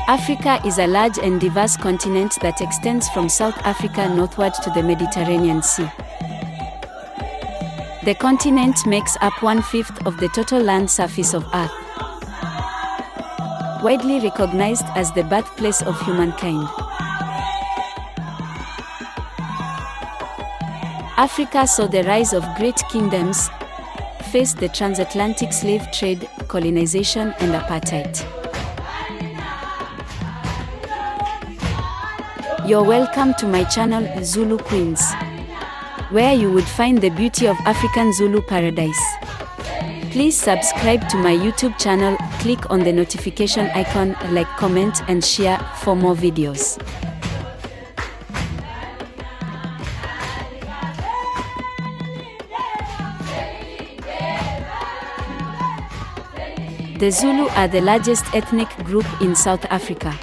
Africa is a large and diverse continent that extends from South Africa northward to the Mediterranean Sea. The continent makes up 1/5 of the total land surface of Earth. Widely recognized as the birthplace of humankind, Africa saw the rise of great kingdoms, faced the transatlantic slave trade, colonization, and apartheid. You're welcome to my channel, Zulu Queens, where you would find the beauty of African Zulu paradise. Please subscribe to my YouTube channel, click on the notification icon, like, comment, and share for more videos. The Zulu are the largest ethnic group in South Africa.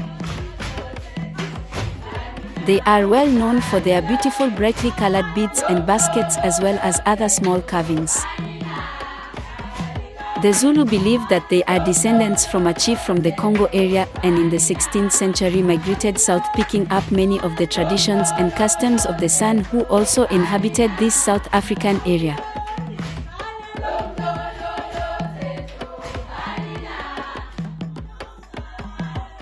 They are well known for their beautiful brightly colored beads and baskets as well as other small carvings. The Zulu believe that they are descendants from a chief from the Congo area and in the 16th century migrated south, picking up many of the traditions and customs of the San who also inhabited this South African area.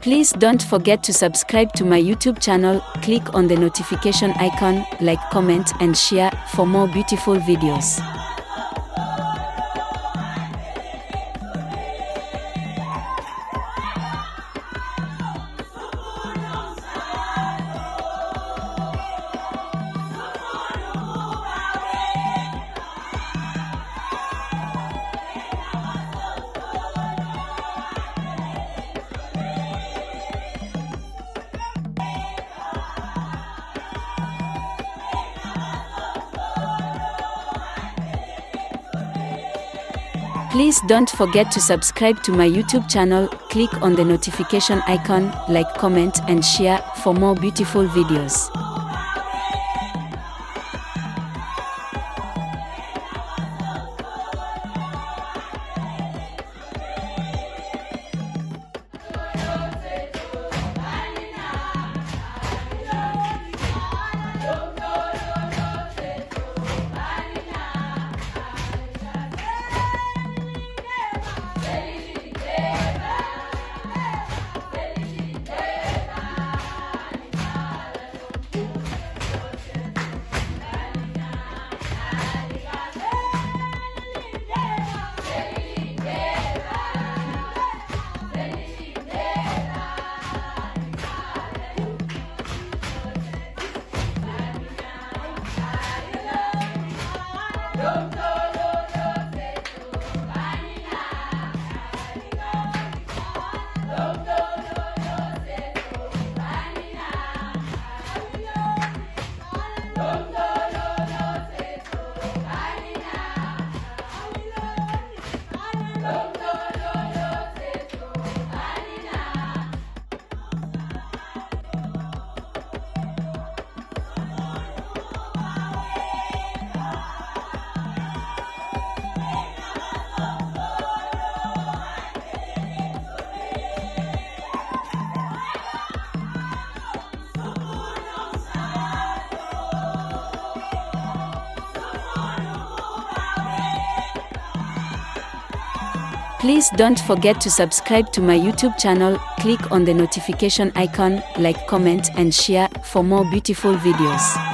Please don't forget to subscribe to my YouTube channel, click on the notification icon, like, comment, and share for more beautiful videos. Please don't forget to subscribe to my YouTube channel, click on the notification icon, like, comment, and share for more beautiful videos. Please don't forget to subscribe to my YouTube channel, click on the notification icon, like, comment, and share for more beautiful videos.